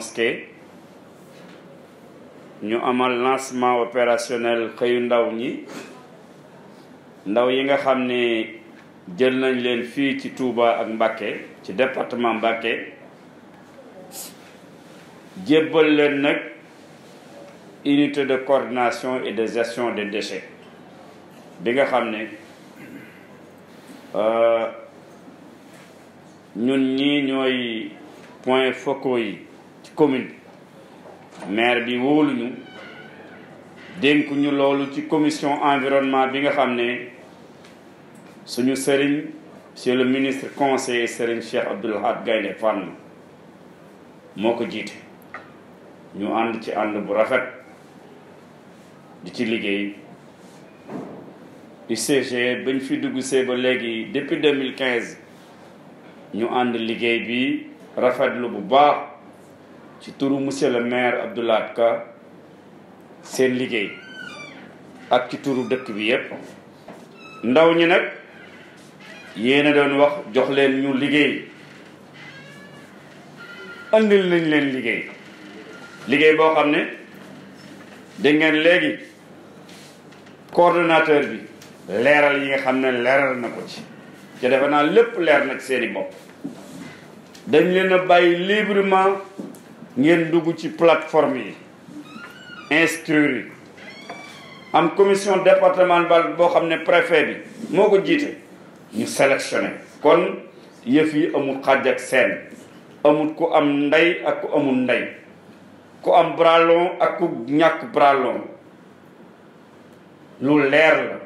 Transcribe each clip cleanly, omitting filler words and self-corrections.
mosquée ñu amal lancement opérationnel xëyu ndaw ñi ndaw yi nga xam ne jël nañ leen fii ci Touba ak Mbacké ci département Mbacké jébbal leen nag unité de coordination et de gestion des déchets bi nga xam ne ñun ñii ñooy point focaux yi ci commune bi maire bi wóoluñu dénk ñu loolu ci commission environnement bi nga xam ne suñu sëriñ monsieur le ministre conseiller sëriñ Cheikh Abdoul Ahad Gaïndé Fatma moo ko jiite ñu ànd ci ànd bu rafet di ci liggéey UCG bañ fi dugg see ba léegi depuis 2015 ñu ànd liggéey bi rafetlu bu baax ci turu monsieur le maire Abdoul Ahad Ka seen liggéey ak ci turu dëkk bi yépp ndaw ñi nag yéen a doon wax jox leen ñu liggéey andil nañ leen liggéey boo xam ne dégg ngeen léegi coordonnateur bi leeral yi nga xam ne leeral na ko ci defe naa lépp leer na ci seeni bopp dañ leen a bàyyi librement ngeen dugg ci plateforme yi instruire yi am commission départementale boo xam ne préfet bi moo ko jiite ñu sélectionné kon yëf yi amul xàjj ak seen amul ku am ndey ak ku amul ndey ku am bras long ak ku ñàkk bras long lu leer la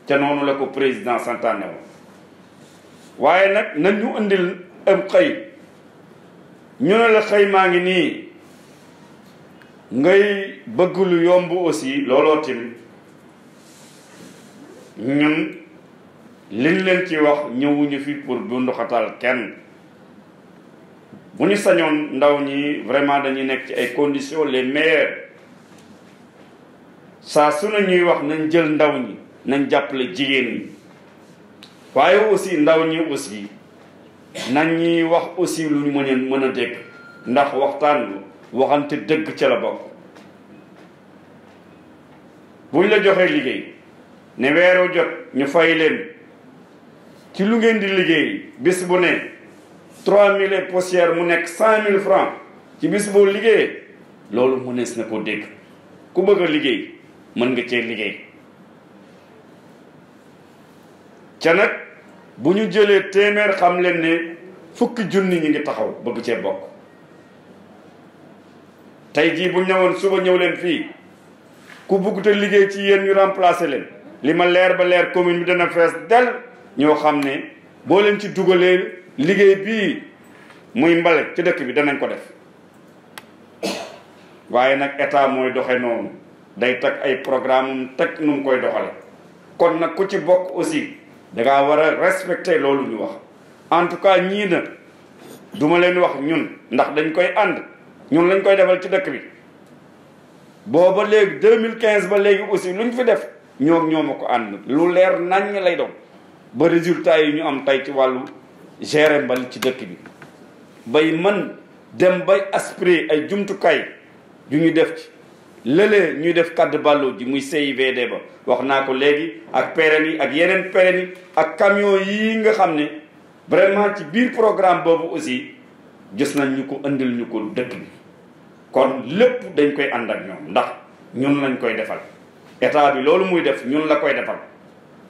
ca noonu la ko président santaane woon waaye nag nañ ñu indil am xëy ñu ne la xëy maa ngi nii ngay bëgg lu yomb aussi looloo tim ñun liñ leen ci wax ñëwuñu fi pour bunduxatal kenn bu ñu sañoon ndaw ñi vraiment dañuy nekk ci ay conditions les meilleures saa su ne ñuy wax nañ jël ndaw ñi nañ jàppale jigéen ñi waaye aussi ndaw ñi aussi nañ ñuy wax aussi lu ñu mën a dégg ndax waxtaan waxante dëgg ca la bokk buñ la joxee liggéey ne weeru jot ñu fay leen ci lu ngeen di liggéey bis bu ne 3000 et poussière mu nekk 100 000 francs ci bis boo liggéeyee loolu mënees na ko dégg ku bëgg a liggéey mën nga cee liggéey ca nag bu ñu jëlee téeméer xam leen ne fukki junni ñi ngi taxaw bëgg cee bokk tey jii bu ñëwoon suba ñëw leen fii ku bëgg te liggéey ci yéen ñu remplacer leen li ma leer ba leer commune bi dana fees del ñoo xam ne boo leen ci dugalee liggéey bii muy mbale ci dëkk bi danañ ko def waaye nag état mooy doxe noonu day teg ay programme teg nu mu koy doxale kon nag ku ci bokk aussi dangaa war a respecter loolu ñu wax en tout cas ñii na duma leen wax ñun ndax dañ koy ànd ñun lañ koy defal ci dëkk bi booba léegi 2015 ba léegi aussi luñ fi def ñoom a ko ànd lu leer naññ lay doon ba résultat yi ñu am tey ci wàllu gérer mbal ci dëkk bi bay mën dem bay aspirer ay jumtukaay yu ñu def ci lëlee ñuy def kaddu ballot ji muy CIVD ba wax naa ko léegi ak pérén yi ak yeneen pérén yi ak camion yi nga xam ne vraiment ci biir programme boobu aussi gis nañ ñu ko indil ñu ko dëkk bi kon lépp dañ koy ànd ak ñoom ndax ñun lañ koy defal état bi loolu muy def ñun la koy defal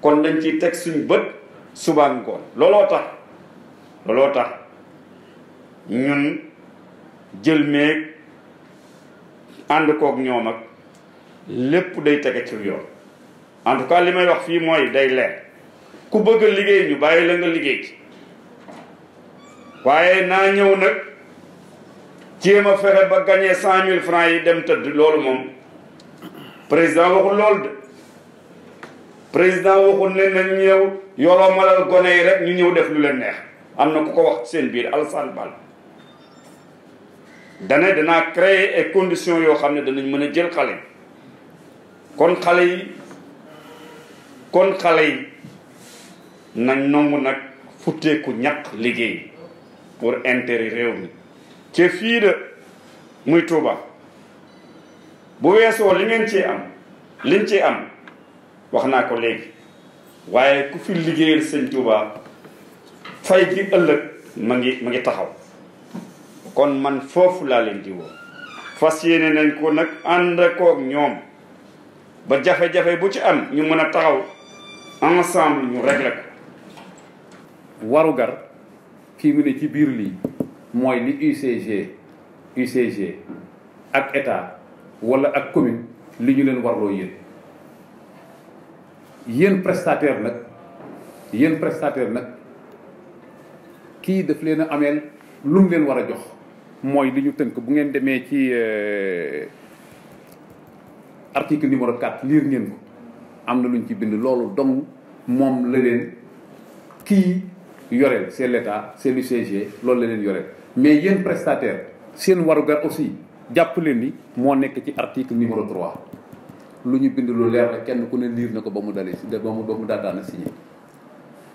kon dañ ciy teg suñ bët suba ngoon looloo tax ñun jël meeg ànd koog ñoom ak lépp day tege ci yoon en tout cas li may wax fii mooy day leer ku bëgg a liggéey ñu bàyyi la nga liggéey ci waaye naa ñëw nag jéem a fexe ba gagné 100 000 francs yi dem tëdd loolu moom président waxul loolu de président waxul ne nañ ñëw yoroo malal gone yi rek ñu ñëw def lu leen neex am na ku ko wax seen biir Alassane Bal danaa créer ay conditions yoo xam ne danañ mën a jël xale kon xale yi nañ nangu nag futteeku ñàkk liggéey pour intérêt réew mi ci fii de muy Touba bu weesoo li ngeen ci am liñ ci am wax naa ko léegi waaye ku fi liggéeyal sëñ Touba fay gi ëllëg ma ngi taxaw kon man foofu laa leen di woo fas yéene nañ ko nag ànd koog ñoom ba jafe-jafe bu ci am ñu mën a taxaw ensemble ñu régler ko. warugar kii mu ne ci biir lii mooy li UCG ak état wala ak commune li ñu leen warloo yéen prestataire nag kii daf leen a ameel lu mu leen war a jox mooy li ñu tënk bu ngeen demee ci article numéro 4 liir ngeen ko am na lu ñu ci bind loolu donc moom la leen kii yoreel c'est l'état c'est l'UCG loolu la leen yoreel mais yéen prestataire seen warugar aussi jàpp leen ni moo nekk ci article numéro 3 lu ñu bind lu leer la kenn ku ne liir na ko ba mu dalee ba mu daataan a signé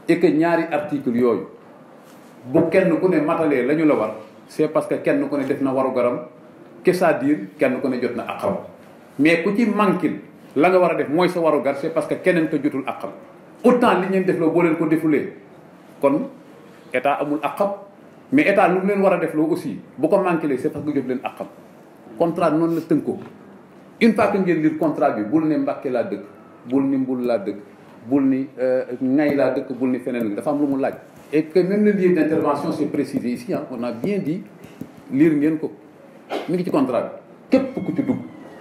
et que ñaari article yooyu bu kenn ku ne matalee la ñu la war c'est parce que kenn ku ne def na warugaram c'est-à-dire kenn ku ne jot na àqam mais ku ci manquil la nga war a def mooy sa warugar c'est parce que keneen ko jotul àqam autant li ngeen def loo boo leen ko defulee kon état amul àqam mais état lu mu leen war a def loo aussi bu ko manqué c'est parce que jot leen àqam contrat noonu la tënkoo une fois que ngeen lire contrat bi bul ne Mbàkke laa dëkk bul ni Mbul laa dëkk bul ni Ngay laa dëkk bul ni feneen dafa am lu mu laaj et que même le lieu d'intervention c'est précisé ici on a bien dit lire ngeen ko mi ngi ci contrat bi képp ku ci dugg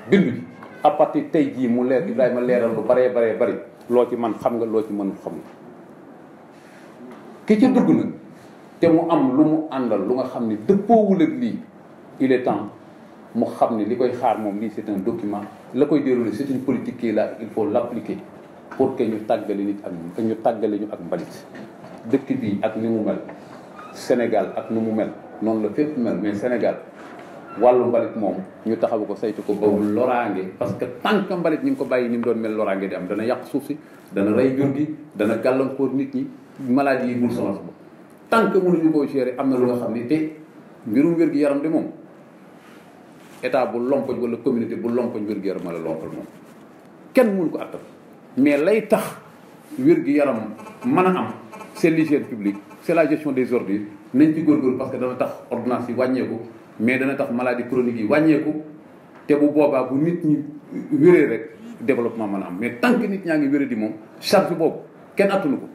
bindu ji à partir tey jii mu leer Ibrahima leeral lu baree bari loo ci man xam nga loo ci mënul xam nga ki ci dugg nag te mu am lu mu àndal lu nga xam ni dëppoowul ak lii il est temps mu xam ni li koy xaar moom lii c'est un document la koy dérouler c'est une politique qui est là il faut l'appliquer pour que ñu tàggale nit ak que ñu tàggale ñu ak mbalit dëkk bii ak ni mu mel Sénégal ak ni mu mel noonu la fépp mel mais Sénégal wàllu mbalit moom ñu taxawu ko saytu ko bawul loraange parce que tant que mbalit ñu ngi ko bàyyi ni mu doon mel loraange di am dana yàq suuf si dana rey jur gi dana gàllankoor nit ñi maladie yi bul sonal sa bopp tant que mënuñu koo gérer am na lu nga xam ni te mbirum wér-gi-yaram de moom état bu lompoñ wala communauté bu lompoñ wér-gu-yaram la lompal moom kenn mënu ko attan mais lay tax wér-gu-yaram mën a am c'est l'hygiène publique c'est la gestion des ordures nañ ci góorgóorlu parce que dana tax ordonnance yi wàññeeku mais dana tax maladie chronique yi wàññeeku te bu boobaa bu nit ñi wéree rek développement mën a am mais tant que nit ñaa ngi wéré di moom charge boobu kenn attanu ko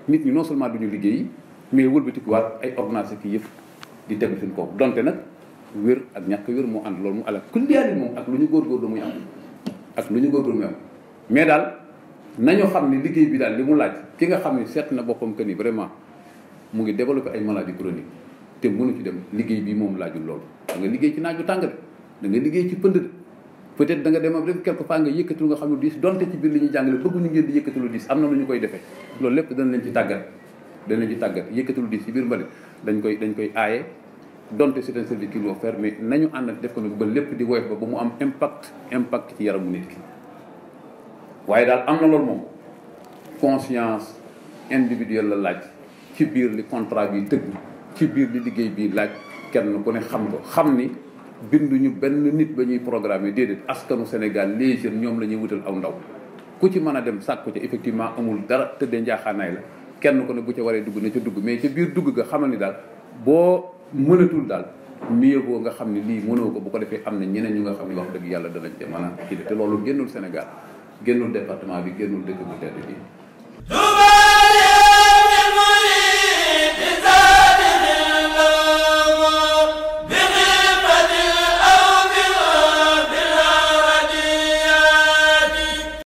nit ñi non seulement duñu liggéey mais wëlbatikuwaat ay ordonnance ki yëpp di tegu suñu kaw donte nag wér ak ñàkk wér moo ànd loolu mu ala kulliyaali moom ak lu ñu góorgóorlu muy am ak lu ñu góorgóorlu muy am mais daal nañu xam ne liggéey bi daal li mu laaj ki nga xam ne seet na boppam que ni vraiment mu ngi développé ay maladies chroniques te mënu ci dem liggéey bi moom laajul loolu da nga liggéey ci naaju tàng de da nga liggéey ci pënd de peut-être da nga dem def quelque part nga yëkkati lu nga xam ne diis donte ci biir li ñuy jàngale bëgguñu ngeen di yëkkati lu diis am na lu ñu koy defee loolu lépp dana leen ci tàggat yëkkati lu diis ci biir mbalit dañ koy aaye donte c'est un service qu'ils vont faire mais nañu ànd def ko nag ba lépp di woyof ba mu am impact ci yaramu nit ki waaye daal am na loolu moom conscience individuelle la laaj ci biir li contrat bi tëgg ci biir li liggéey bi laaj kenn ku ne xam ko xam ni binduñu benn nit ba ñuy programmer déedéet askanu Sénégal les jeunes ñoom la ñuy wutal aw ndaw ku ci mën a dem sàkku ca effectivement amul dara tëddee njaaxaanaay la kenn ku ne bu ca waree dugg na ca dugg mais ca biir dugg ga xamal ni daal boo mënatul daal mieux vaut nga xam ne lii mënoo ko bu ko defee am na ñeneen ñu nga xam ne wax dëgg yàlla danañ ca mën a kii te loolu génnul Sénégal génnul département bi génnul dëkk bu tedd bi